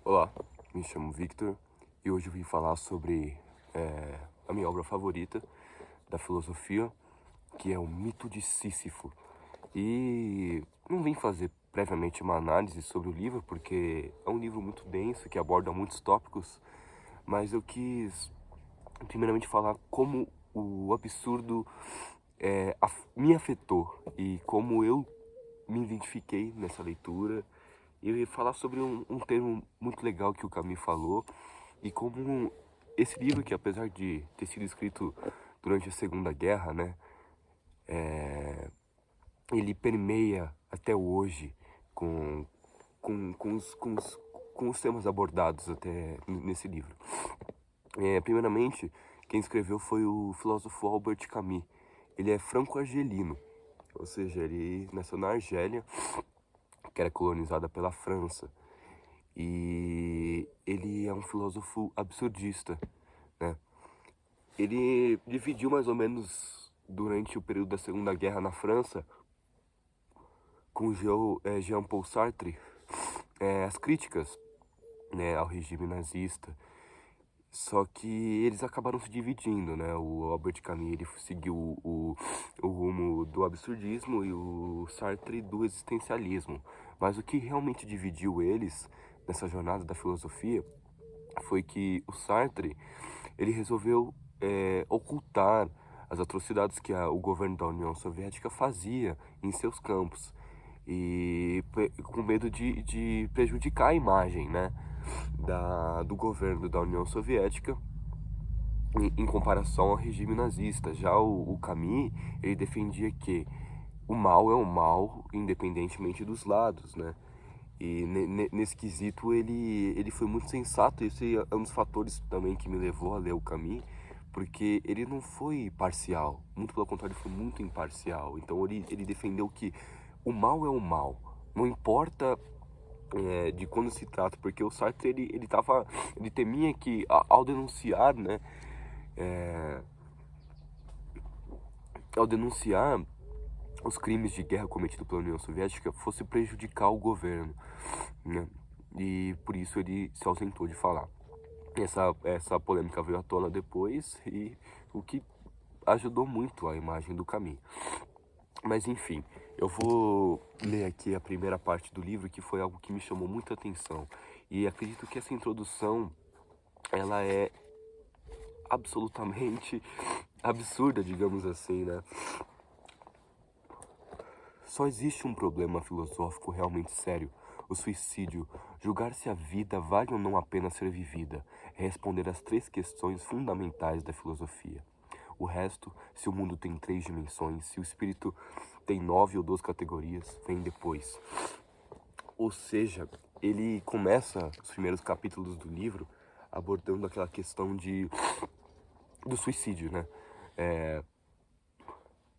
Olá, me chamo Victor e hoje eu vim falar sobre a minha obra favorita da filosofia, que é o Mito de Sísifo. E não vim fazer previamente uma análise sobre o livro, porque é um livro muito denso, que aborda muitos tópicos, mas eu quis primeiramente falar como o absurdo me afetou e como eu me identifiquei nessa leitura. E eu ia falar sobre um termo muito legal que o Camus falou, e como esse livro, que apesar de ter sido escrito durante a Segunda Guerra, né, ele permeia até hoje com, com os temas abordados até nesse livro. Primeiramente, quem escreveu foi o filósofo Albert Camus. Ele é franco-argelino, ou seja, ele nasceu na Argélia, que era colonizada pela França. E ele é um filósofo absurdista, né? Ele dividiu mais ou menos durante o período da Segunda Guerra na França com Jean-Paul Sartre as críticas, né, ao regime nazista. Só que eles acabaram se dividindo, né? O Albert Camus ele seguiu o rumo do absurdismo e o Sartre do existencialismo. Mas o que realmente dividiu eles nessa jornada da filosofia foi que o Sartre ele resolveu ocultar as atrocidades que o governo da União Soviética fazia em seus campos e com medo de prejudicar a imagem, né, do governo da União Soviética em comparação ao regime nazista. Já o Camus, ele defendia que o mal é o mal independentemente dos lados, né? E nesse quesito ele foi muito sensato. Esse é um dos fatores também que me levou a ler o Camus, porque ele não foi parcial, muito pelo contrário, ele foi muito imparcial. Então ele defendeu que o mal é o mal, não importa de quando se trata, porque o Sartre ele temia que ao denunciar, né, é, ao denunciar os crimes de guerra cometidos pela União Soviética fosse prejudicar o governo, né? E por isso ele se ausentou de falar. Essa polêmica veio à tona depois, e o que ajudou muito a imagem do Camus. Mas enfim, eu vou ler aqui a primeira parte do livro, que foi algo que me chamou muita atenção. E acredito que essa introdução, ela é absolutamente absurda, digamos assim, né? Só existe um problema filosófico realmente sério: o suicídio. Julgar se a vida vale ou não a pena ser vivida é responder às três questões fundamentais da filosofia. O resto, se o mundo tem 3 dimensões, se o espírito tem 9 ou 12 categorias, vem depois. Ou seja, ele começa os primeiros capítulos do livro abordando aquela questão do suicídio, né?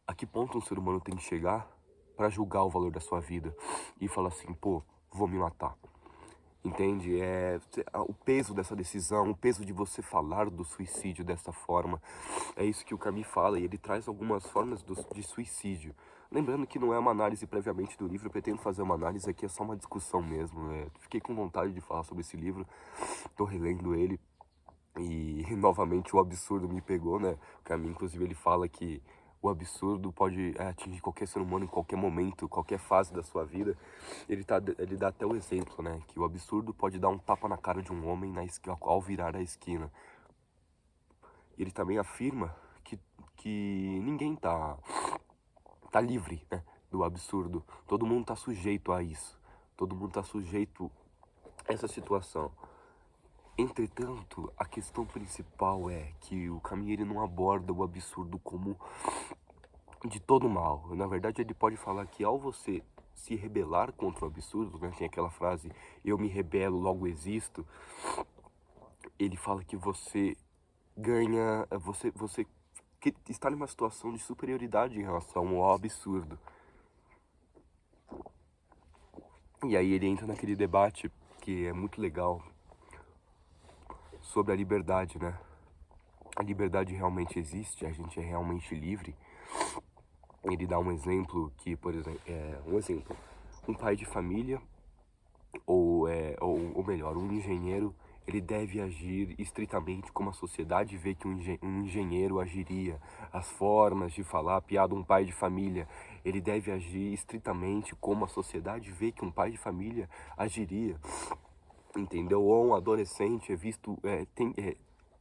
A que ponto um ser humano tem que chegar para julgar o valor da sua vida e falar assim, pô, vou me matar? Entende? O peso dessa decisão, o peso de você falar do suicídio dessa forma, é isso que o Camus fala, e ele traz algumas formas de suicídio. Lembrando que não é uma análise previamente do livro, eu pretendo fazer uma análise aqui, é só uma discussão mesmo. Fiquei com vontade de falar sobre esse livro, tô relendo ele, e novamente o absurdo me pegou, né? O Camus, inclusive, ele fala que o absurdo pode atingir qualquer ser humano em qualquer momento, qualquer fase da sua vida. Ele dá até o exemplo, né? Que o absurdo pode dar um tapa na cara de um homem ao virar a esquina. Ele também afirma que ninguém tá livre, né, do absurdo. Todo mundo tá sujeito a isso. Todo mundo tá sujeito a essa situação. Entretanto, a questão principal é que o Camus ele não aborda o absurdo como de todo mal. Na verdade, ele pode falar que ao você se rebelar contra o absurdo, né, tem aquela frase, eu me rebelo, logo existo. Ele fala que você ganha, você que está numa situação de superioridade em relação ao absurdo. E aí ele entra naquele debate que é muito legal sobre a liberdade, né? A liberdade realmente existe? A gente é realmente livre? Ele dá um exemplo que, por exemplo, um pai de família ou ou melhor, um engenheiro, ele deve agir estritamente como a sociedade vê que um engenheiro agiria. As formas de falar, piada um pai de família, ele deve agir estritamente como a sociedade vê que um pai de família agiria, entendeu? Ou um adolescente é visto, é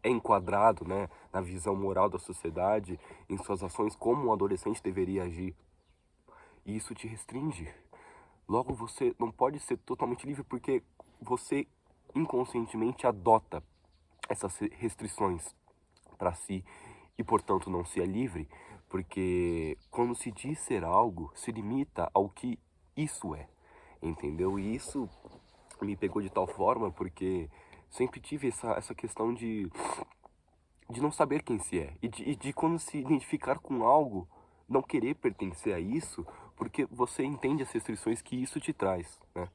enquadrado, né, na visão moral da sociedade, em suas ações, como um adolescente deveria agir. E isso te restringe. Logo, você não pode ser totalmente livre porque você inconscientemente adota essas restrições para si e, portanto, não se é livre, porque quando se diz ser algo, se limita ao que isso é, entendeu? E isso me pegou de tal forma porque sempre tive essa questão de não saber quem se é e de quando se identificar com algo, não querer pertencer a isso, porque você entende as restrições que isso te traz, né?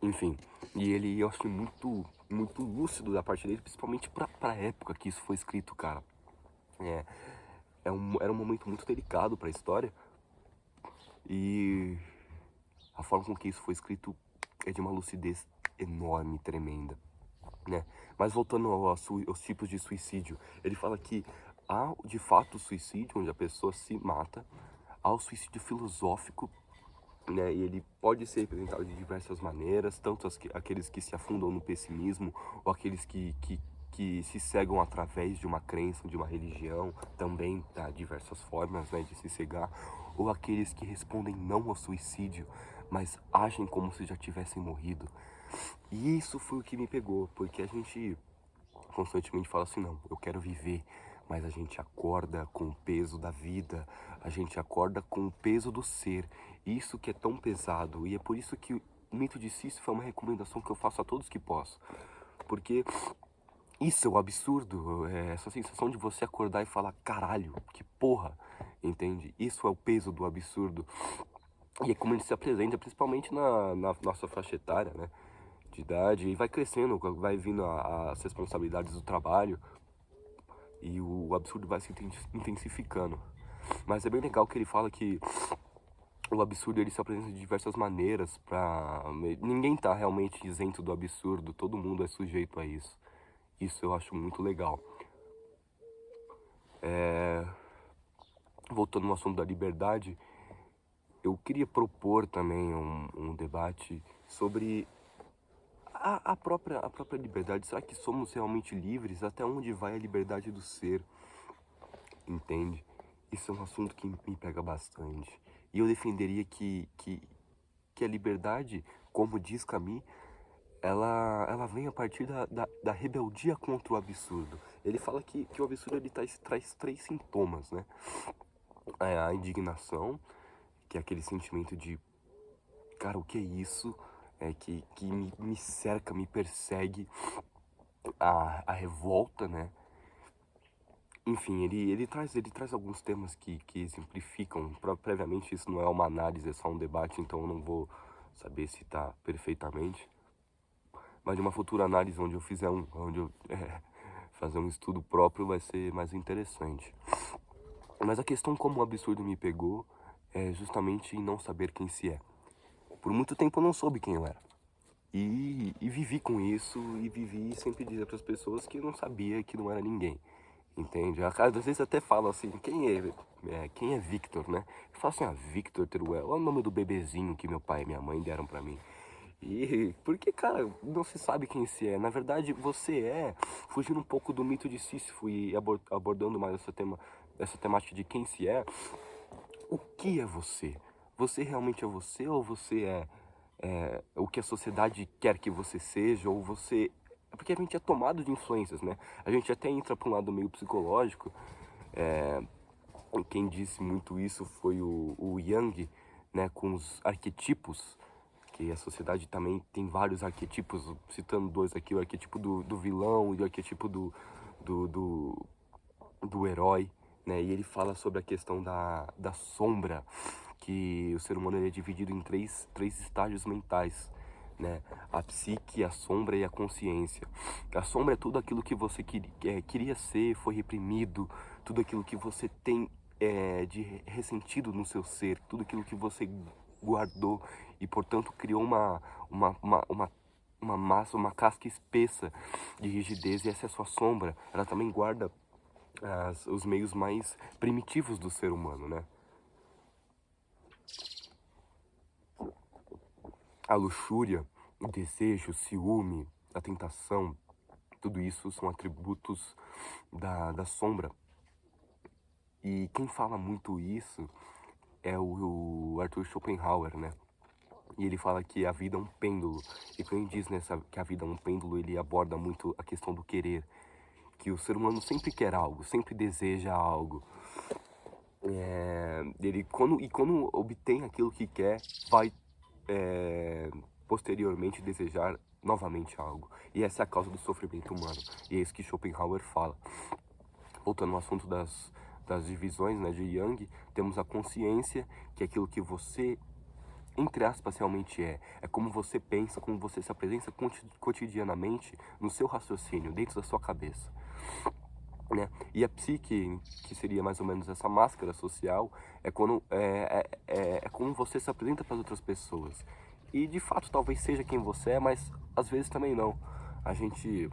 Enfim, e ele, eu acho que muito lúcido da parte dele, principalmente pra época que isso foi escrito, cara. É, era um momento muito delicado pra história e a forma com que isso foi escrito é de uma lucidez enorme, tremenda, né? Mas voltando aos tipos de suicídio, ele fala que há de fato o suicídio onde a pessoa se mata, há o suicídio filosófico, né? E ele pode ser representado de diversas maneiras, tanto aqueles que se afundam no pessimismo, ou aqueles que se cegam através de uma crença, de uma religião, também há diversas formas, né, de se cegar, ou aqueles que respondem não ao suicídio, mas agem como se já tivessem morrido. E isso foi o que me pegou, porque a gente constantemente fala assim, não, eu quero viver, mas a gente acorda com o peso da vida, a gente acorda com o peso do ser, isso que é tão pesado, e é por isso que o mito de Sísifo é uma recomendação que eu faço a todos que posso, porque isso é o absurdo, é essa sensação de você acordar e falar, caralho, que porra, entende? Isso é o peso do absurdo, e é como ele se apresenta, principalmente na nossa faixa etária, né? De idade, e vai crescendo, vai vindo as responsabilidades do trabalho e o absurdo vai se intensificando. Mas é bem legal que ele fala que o absurdo ele se apresenta de diversas maneiras pra... Ninguém tá realmente isento do absurdo, todo mundo é sujeito a isso. Isso eu acho muito legal. Voltando no assunto da liberdade, eu queria propor também um debate sobre a própria liberdade. Será que somos realmente livres? Até onde vai a liberdade do ser? Entende? Isso é um assunto que me pega bastante. E eu defenderia que a liberdade, como diz Camus, ela vem a partir da rebeldia contra o absurdo. Ele fala que o absurdo ele traz três sintomas, né? A indignação, que é aquele sentimento de, cara, o que é isso? Que me cerca, me persegue. A revolta, né? Enfim, ele traz alguns temas que exemplificam. Previamente, isso não é uma análise, é só um debate, então eu não vou saber citar perfeitamente. Mas de uma futura análise, onde eu fizer onde eu fazer um estudo próprio, vai ser mais interessante. Mas a questão como o absurdo me pegou é justamente em não saber quem se é. Por muito tempo eu não soube quem eu era. E vivi com isso, e vivi sempre dizer para as pessoas que eu não sabia, que não era ninguém. Entende? Às vezes até falam assim, quem é Victor, né? Eu falo assim, Victor Teruel, olha o nome do bebezinho que meu pai e minha mãe deram pra mim. E porque, cara, não se sabe quem se é. Na verdade, você é, fugindo um pouco do mito de Sísifo e abordando mais essa temática de quem se é, o que é você? Você realmente é você ou você é o que a sociedade quer que você seja, ou você... É porque a gente é tomado de influências, né? A gente até entra para um lado meio psicológico. É, quem disse muito isso foi o Jung, né? Com os arquetipos, que a sociedade também tem vários arquetipos, citando dois aqui, o arquetipo do vilão e o arquetipo do, do, do herói, né? E ele fala sobre a questão da sombra, que o ser humano ele é dividido em três estágios mentais, né? A psique, a sombra e a consciência. A sombra é tudo aquilo que você queria ser, foi reprimido, tudo aquilo que você tem de ressentido no seu ser, tudo aquilo que você guardou e, portanto, criou uma massa, uma casca espessa de rigidez, e essa é a sua sombra. Ela também guarda os meios mais primitivos do ser humano, né? A luxúria, o desejo, o ciúme, a tentação, tudo isso são atributos da sombra. E quem fala muito isso é o Arthur Schopenhauer, né? E ele fala que a vida é um pêndulo. E quando ele diz que a vida é um pêndulo, ele aborda muito a questão do querer. Que o ser humano sempre quer algo, sempre deseja algo. Quando obtém aquilo que quer, vai posteriormente desejar novamente algo. E essa é a causa do sofrimento humano. E é isso que Schopenhauer fala. Voltando ao assunto das divisões, né, de Jung, temos a consciência, que é aquilo que você, entre aspas, realmente é como você pensa, como você se apresenta cotidianamente no seu raciocínio, dentro da sua cabeça, né? E a psique, que seria mais ou menos essa máscara social, é como você se apresenta para as outras pessoas. E de fato talvez seja quem você é, mas às vezes também não. A gente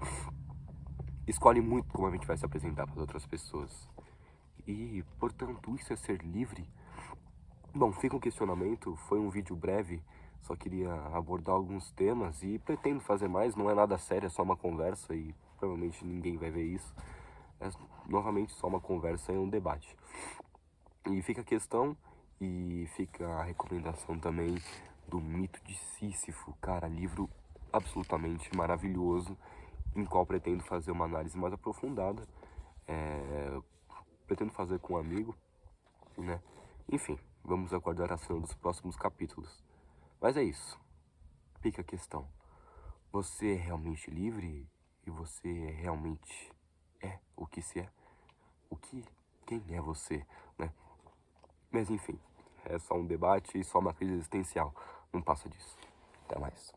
escolhe muito como a gente vai se apresentar para as outras pessoas. E, portanto, isso é ser livre? Bom, fica um questionamento, foi um vídeo breve, só queria abordar alguns temas e pretendo fazer mais, não é nada sério, é só uma conversa e provavelmente ninguém vai ver isso. É novamente só uma conversa e um debate. E fica a questão e fica a recomendação também do Mito de Sísifo, cara, livro absolutamente maravilhoso, em qual pretendo fazer uma análise mais aprofundada. Pretendo fazer com um amigo, né? Enfim, vamos aguardar a cena dos próximos capítulos. Mas é isso. Fica a questão. Você é realmente livre? E você realmente é o que se é? Quem é você, né? Mas enfim, é só um debate e só uma crise existencial. Não passa disso. Até mais.